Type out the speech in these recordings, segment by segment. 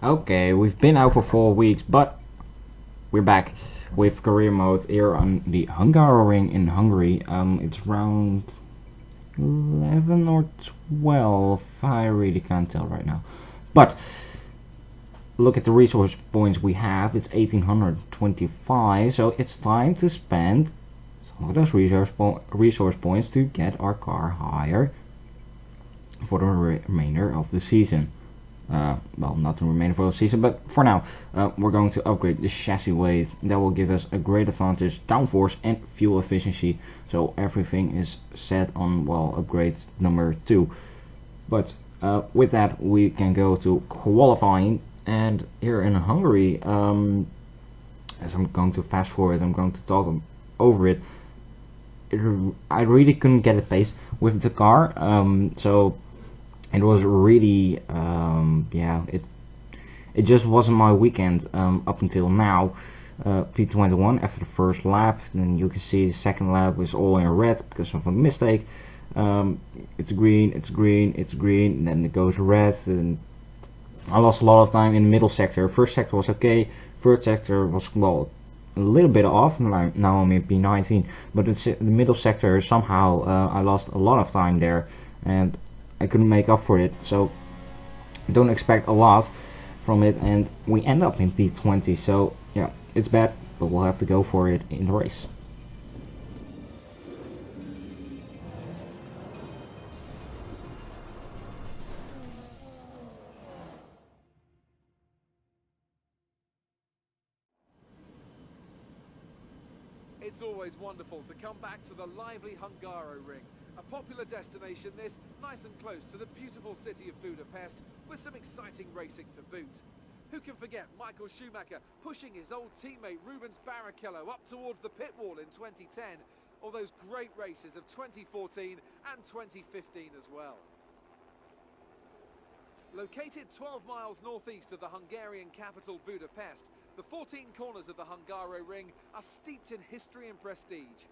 Okay, we've been out for 4 weeks, but we're back with career mode here on the Hungaroring in Hungary. It's round 11 or 12, I really can't tell right now. But look at the resource points we have, it's 1825, so it's time to spend some of those resource points to get our car higher for the remainder of the season. Well, not the remainder for the season, but for now, we're going to upgrade the chassis weight. That will give us a great advantage, downforce and fuel efficiency. So everything is set on, well, upgrade number 2. But with that, we can go to qualifying. And here in Hungary, as I'm going to fast forward, I'm going to talk over it. I really couldn't get a pace with the car, so it was really it just wasn't my weekend up until now. P21 after the first lap, then you can see the second lap was all in red because of a mistake. It's green, and then it goes red, and I lost a lot of time in the middle sector. First sector was okay, third sector was, well, a little bit off. Now I'm in P19, but it's the middle sector, somehow I lost a lot of time there and I couldn't make up for it, so don't expect a lot from it, and we end up in P20, so yeah, it's bad, but we'll have to go for it in the race. It's always wonderful to come back to the lively Hungaroring. A popular destination this, nice and close to the beautiful city of Budapest, with some exciting racing to boot. Who can forget Michael Schumacher pushing his old teammate Rubens Barrichello up towards the pit wall in 2010, or those great races of 2014 and 2015 as well. Located 12 miles northeast of the Hungarian capital Budapest, the 14 corners of the Hungaroring are steeped in history and prestige.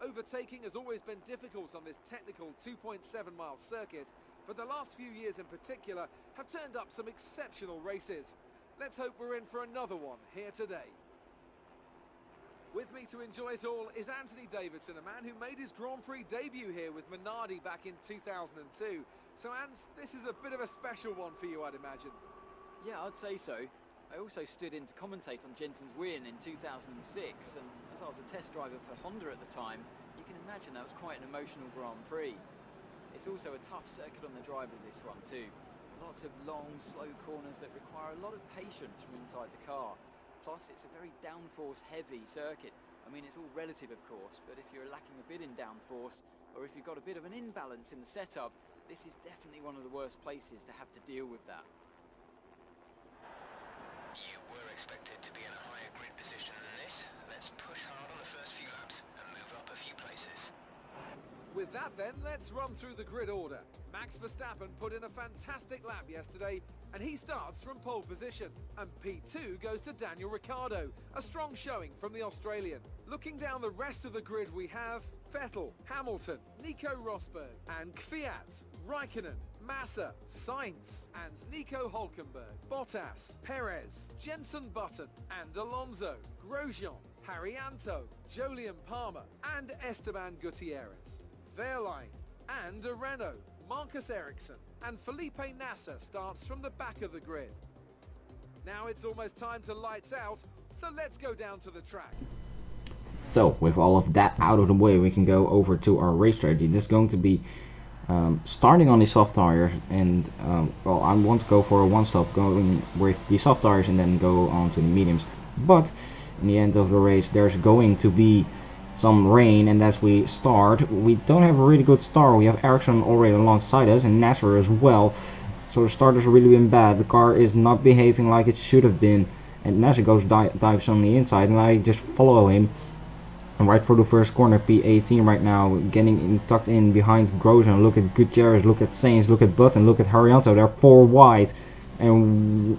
Overtaking has always been difficult on this technical 2.7-mile circuit, but the last few years in particular have turned up some exceptional races. Let's hope we're in for another one here today. With me to enjoy it all is Anthony Davidson, a man who made his Grand Prix debut here with Minardi back in 2002. So, Ant, this is a bit of a special one for you, I'd imagine. Yeah, I'd say so. I also stood in to commentate on Jensen's win in 2006, and as I was a test driver for Honda at the time, you can imagine that was quite an emotional Grand Prix. It's also a tough circuit on the drivers, this one too. Lots of long, slow corners that require a lot of patience from inside the car. Plus, it's a very downforce-heavy circuit. I mean, it's all relative, of course, but if you're lacking a bit in downforce, or if you've got a bit of an imbalance in the setup, this is definitely one of the worst places to have to deal with that. You were expected to be in a higher grid position than this. Let's push hard on the first few laps and move up a few places. With that then, let's run through the grid order. Max Verstappen put in a fantastic lap yesterday, and he starts from pole position. And P2 goes to Daniel Ricciardo, a strong showing from the Australian. Looking down the rest of the grid, we have Vettel, Hamilton, Nico Rosberg, and Kvyat, Raikkonen, Massa, Sainz, and Nico Hülkenberg, Bottas, Perez, Jenson Button, and Alonso, Grosjean, Haryanto, Jolyon Palmer, and Esteban Gutierrez. Wehrlein and Renault, Marcus Ericsson, and Felipe Nasser starts from the back of the grid. Now it's almost time to lights out, so let's go down to the track. So with all of that out of the way, we can go over to our race strategy. This is going to be starting on the soft tires, and well, I want to go for a one-stop, going with the soft tires and then go on to the mediums. But in the end of the race, there's going to be some rain, and as we start, we don't have a really good start. We have Ericsson already alongside us and Nasser as well, so the start has really been bad. The car is not behaving like it should have been, and Nasser goes dives on the inside, and I just follow him. And right for the first corner, P18 right now, getting tucked in behind Grosjean. Look at Gutierrez, look at Sainz, look at Button, look at Haryanto. They're 4 wide, and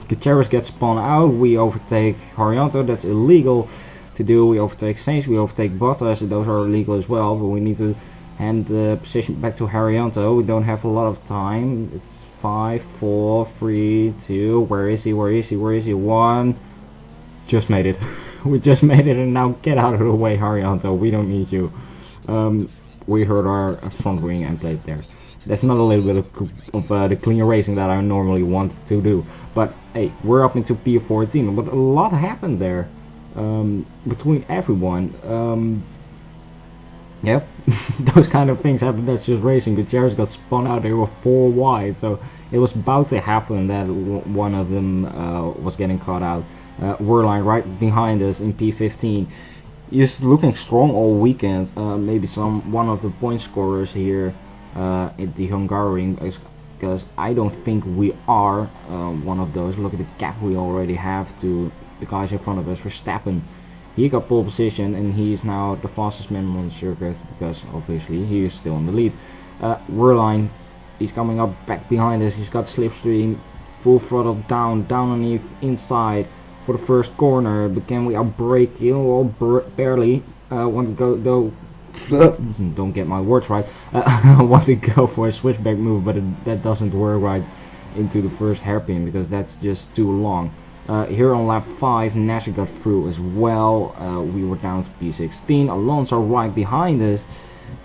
Gutierrez gets spun out. We overtake Haryanto. That's illegal to do. We overtake Sainz, we overtake Bottas. Those are illegal as well, but we need to hand the position back to Haryanto. We don't have a lot of time. It's 5, 4, 3, 2. Where is he? Where is he? Where is he? 1. Just made it. We just made it, and now get out of the way, Haryanto. We don't need you. We heard our front wing and played there. That's not a little bit of the clean racing that I normally want to do. But hey, we're up into P14. But a lot happened there between everyone. Yep, those kind of things happen. That's just racing. Gutierrez got spun out. They were 4 wide, so it was about to happen that one of them was getting caught out. Werlein right behind us in P15. He's looking strong all weekend. Maybe one of the point scorers here in the Hungarian, because I don't think we are one of those. Look at the gap we already have to the guys in front of us. Verstappen, he got pole position and he is now the fastest man on the circuit because obviously he is still in the lead. Werlein, he's coming up back behind us. He's got slipstream, full throttle down underneath, inside for the first corner. But can we outbrake you? Well, barely. Want to go though. Don't get my words right. I want to go for a switchback move, but that doesn't work right into the first hairpin because that's just too long. Here on lap 5, Nasser got through as well. We were down to P16. Alonso right behind us,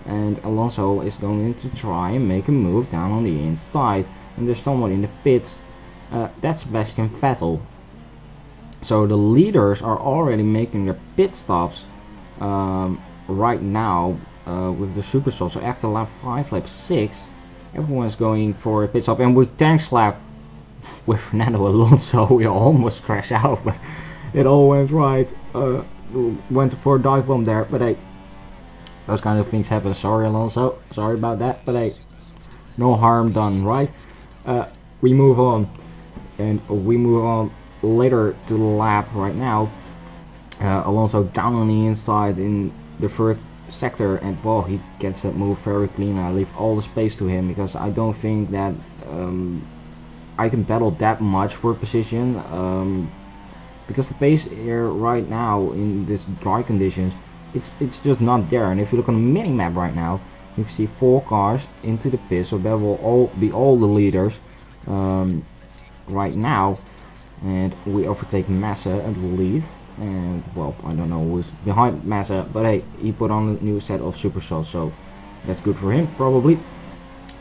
and Alonso is going to try and make a move down on the inside. And there's someone in the pits. That's Sebastian Vettel. So the leaders are already making their pit stops right now with the super stop. So after lap 5, lap 6, everyone's going for a pit stop, and with tank lap with Fernando Alonso, we almost crashed out, but it all went right. Went for a dive bomb there, but hey, those kind of things happen. Sorry Alonso, sorry about that, but hey, no harm done, right? We move on, and we move on later to the lap right now. Alonso down on the inside in the first sector, and well, he gets that move very clean. I leave all the space to him because I don't think that I can battle that much for position, because the pace here right now in this dry conditions, it's just not there. And if you look on the mini map right now, you can see 4 cars into the pit, so that will all be all the leaders right now, and we overtake Massa at least. And well, I don't know who's behind Massa, but hey, he put on a new set of super shots, so that's good for him probably.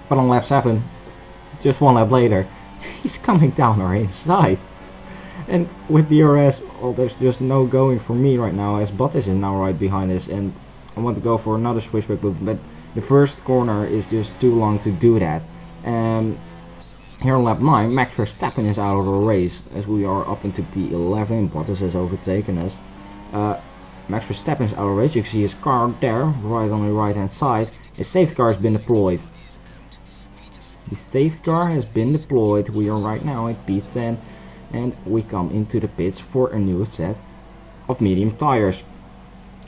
But on lap 7, just 1 lap later, he's coming down our inside, and with the DRS, well, there's just no going for me right now, as Bottas is now right behind us, and I want to go for another switchback move, but the first corner is just too long to do that. And here on lap 9, Max Verstappen is out of the race, as we are up into P11. Bottas has overtaken us. Max Verstappen is out of the race. You can see his car there, right on the right hand side. A safety car has been deployed. The safety car has been deployed. We are right now at P10, and we come into the pits for a new set of medium tires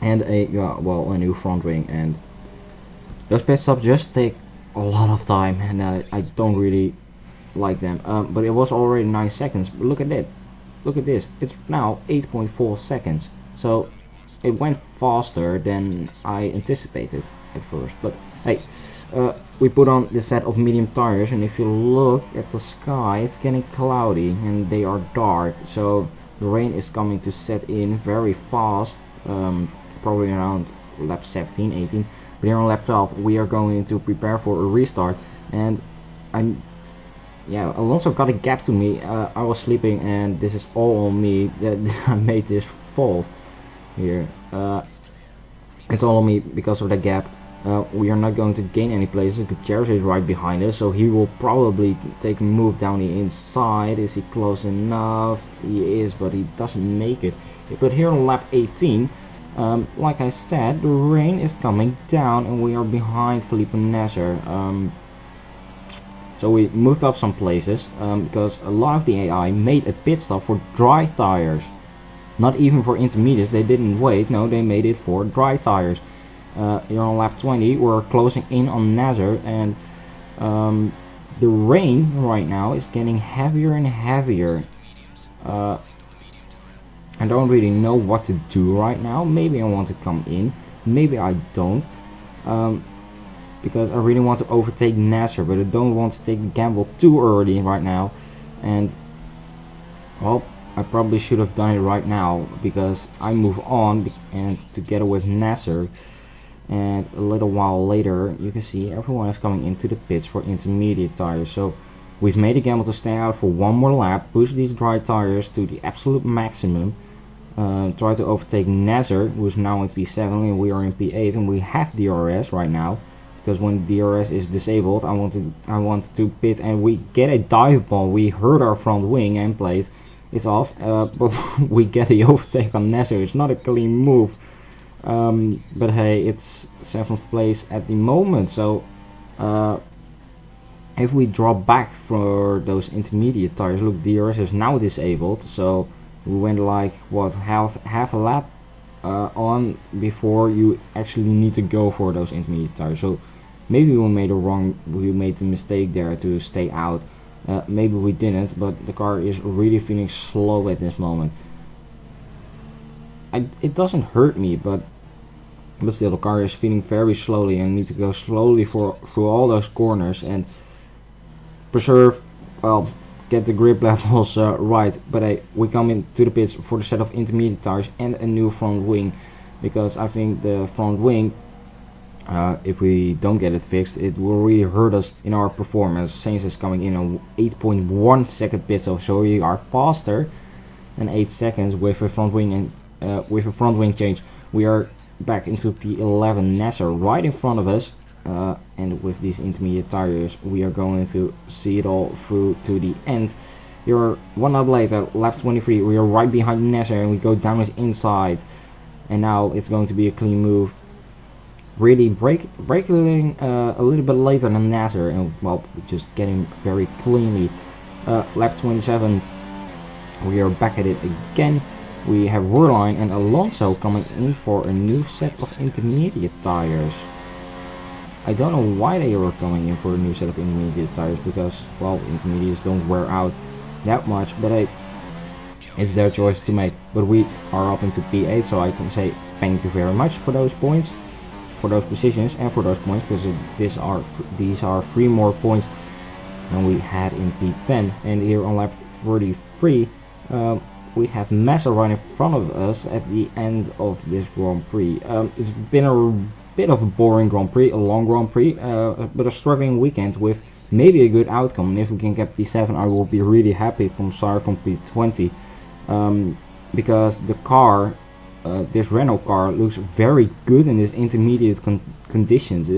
and a new front wing. And those pit stops just take a lot of time, and I don't really like them. But it was already 9 seconds. But look at it. Look at this. It's now 8.4 seconds. So it went faster than I anticipated at first. But hey. We put on the set of medium tires, and if you look at the sky, it's getting cloudy and they are dark, so the rain is coming to set in very fast, probably around lap 17, 18. But here on lap 12 we are going to prepare for a restart, and Alonso got a gap to me. I was sleeping, and this is all on me that I made this fault here. It's all on me because of that gap. We are not going to gain any places. Gutierrez is right behind us, so he will probably take a move down the inside. Is he close enough? He is, but he doesn't make it. But here on lap 18, like I said, the rain is coming down and we are behind Felipe Nasser. So we moved up some places because a lot of the AI made a pit stop for dry tires. Not even for intermediates, they didn't wait, no, they made it for dry tires. Here on lap 20 we're closing in on Nasser, and the rain right now is getting heavier and heavier. I don't really know what to do right now. Maybe I want to come in, maybe I don't. because I really want to overtake Nasser, but I don't want to take the gamble too early right now. And well, I probably should have done it right now, because I move on and together with Nasser. And a little while later, you can see everyone is coming into the pits for intermediate tires. So we've made a gamble to stay out for one more lap, push these dry tires to the absolute maximum, try to overtake Nasser, who is now in P7 and we are in P8, and we have DRS right now, because when DRS is disabled, I want to pit, and we get a dive bomb. We hurt our front wing end plate. It's off, but we get the overtake on Nasser. It's not a clean move. But hey, it's 7th place at the moment, so if we drop back for those intermediate tires, look, DRS is now disabled, so we went like what, half a lap on before you actually need to go for those intermediate tires. So maybe we made the mistake there to stay out. Maybe we didn't, but the car is really feeling slow at this moment. It doesn't hurt me, but still the car is feeling very slowly, and need to go slowly through all those corners and preserve, well, get the grip levels right. But we come into the pits for the set of intermediate tires and a new front wing, because I think the front wing, if we don't get it fixed, it will really hurt us in our performance. Sainz is coming in on 8.1 second pit stop, so we are faster than 8 seconds with a front wing, and with a front wing change we are back into P11. Nasser right in front of us, and with these intermediate tires we are going to see it all through to the end. You're 1 lap later, lap 23, we are right behind Nasser, and we go down his inside, and now it's going to be a clean move. Really braking a little bit later than Nasser, and well, just getting very cleanly. Lap 27, we are back at it again. We have Wehrlein and Alonso coming in for a new set of intermediate tires. I don't know why they were coming in for a new set of intermediate tires, because, well, intermediates don't wear out that much, but it's their choice to make. But we are up into P8, so I can say thank you very much for those points, for those positions, and for those points, because these are 3 more points than we had in P10. And here on lap 43, we have Massa right in front of us at the end of this Grand Prix. It's been a bit of a boring Grand Prix, a long Grand Prix, but a struggling weekend with maybe a good outcome. And if we can get P7, I will be really happy from start from P20, because the car, this Renault car, looks very good in these intermediate conditions.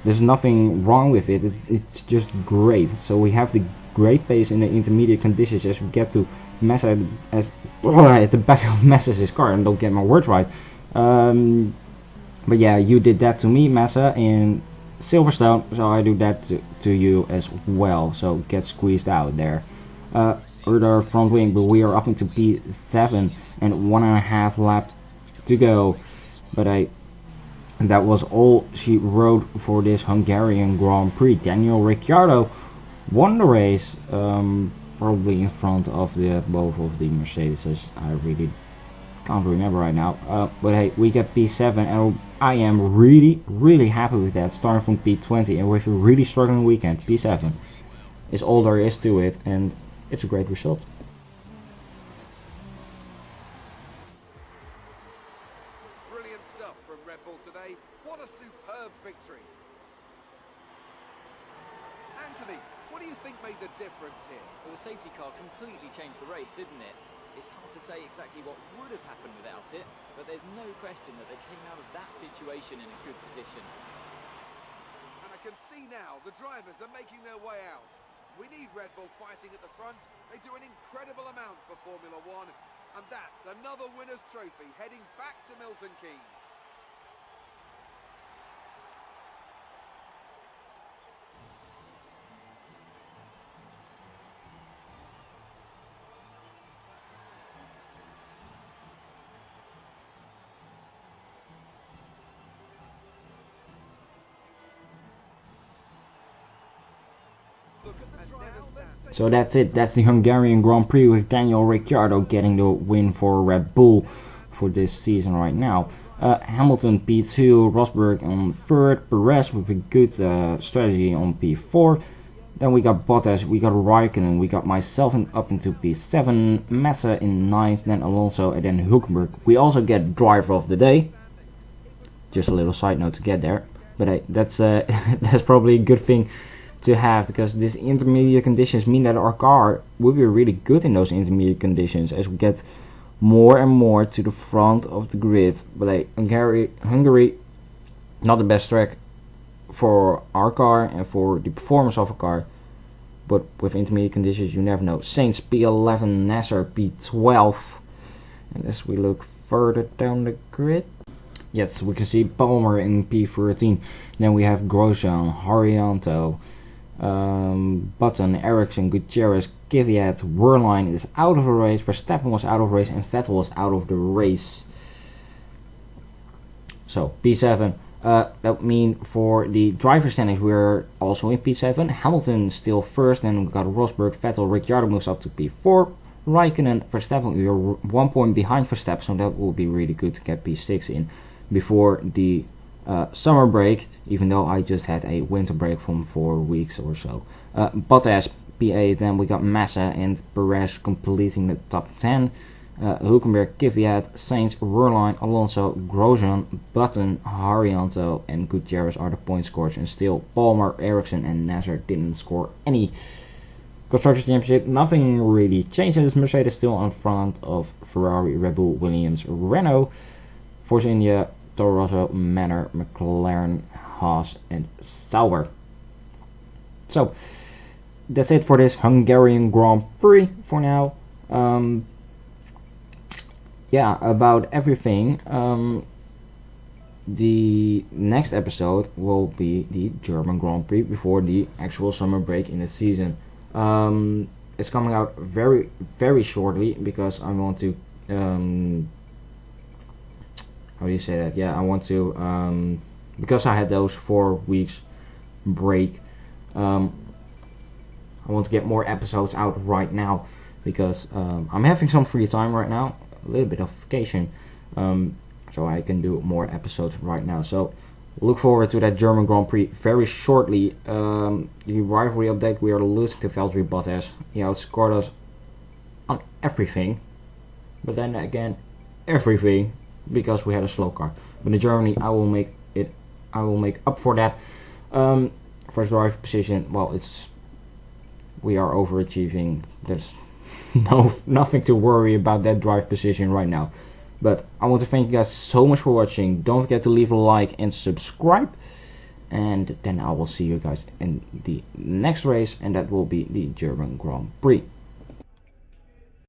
There's nothing wrong with it. It's just great. So we have the great pace in the intermediate conditions as we get to Massa at the back of Massa's car, and don't get my words right. But yeah, you did that to me, Massa, in Silverstone, so I do that to you as well. So get squeezed out there. Our front wing, but we are up into P7 and 1.5 laps to go. But that was all she wrote for this Hungarian Grand Prix. Daniel Ricciardo won the race, probably in front of both of the Mercedes. I really can't remember right now. But hey, we get P7, and I am really happy with that, starting from P20 and with a really struggling weekend. P7 is all there is to it, and it's a great result. Brilliant stuff from Red Bull today. What a superb victory. Anthony, what do you think made the difference here? Well, the safety car completely changed the race, didn't it? It's hard to say exactly what would have happened without it, but there's no question that they came out of that situation in a good position. And I can see now the drivers are making their way out. We need Red Bull fighting at the front. They do an incredible amount for Formula One, and that's another winner's trophy heading back to Milton Keynes. So that's it. That's the Hungarian Grand Prix with Daniel Ricciardo getting the win for Red Bull for this season right now. Hamilton P2, Rosberg on 3rd, Perez with a good strategy on P4. Then we got Bottas, we got Raikkonen, we got myself up into P7, Massa in 9th, then Alonso, and then Hülkenberg. We also get driver of the day. Just a little side note to get there, but hey, that's that's probably a good thing to have, because these intermediate conditions mean that our car will be really good in those intermediate conditions as we get more and more to the front of the grid. But hey, Hungary, not the best track for our car and for the performance of a car, but with intermediate conditions you never know. Sainz P11, Nasser P12, and as we look further down the grid, yes, we can see Palmer in P13. Then we have Grosjean, Haryanto, Button, Ericsson, Gutierrez, Kvyat, Wehrlein is out of the race, Verstappen was out of the race, and Vettel was out of the race. So P7. That means for the driver standings we're also in P7. Hamilton still first, then we got Rosberg, Vettel, Ricciardo moves up to P4. Raikkonen, Verstappen, we are 1 point behind Verstappen, so that will be really good to get P6 in before the summer break, even though I just had a winter break from 4 weeks or so. Bottas P8, then we got Massa and Perez completing the top 10. Hülkenberg, Kvyat, Sainz, Wehrlein, Alonso, Grosjean, Button, Haryanto, and Gutierrez are the point scorers, and still Palmer, Ericsson, and Nasser didn't score any. Constructors Championship, nothing really changed. This Mercedes still in front of Ferrari, Red Bull, Williams, Renault, Force India, Toro Rosso, Manor, McLaren, Haas, and Sauber. So that's it for this Hungarian Grand Prix for now. Yeah, about everything. The next episode will be the German Grand Prix before the actual summer break in the season. It's coming out very, very shortly because I want to how do you say that? Yeah, I want to because I had those 4 weeks break. I want to get more episodes out right now because I'm having some free time right now, a little bit of vacation, so I can do more episodes right now. So look forward to that German Grand Prix very shortly. The rivalry update: we are losing to Valtteri Bottas. He outscored us on everything, but then again, everything, because we had a slow car. But in Germany, I will make up for that. First drive position, well, we are overachieving. There's nothing to worry about that drive position right now. But I want to thank you guys so much for watching. Don't forget to leave a like and subscribe. And then I will see you guys in the next race, and that will be the German Grand Prix.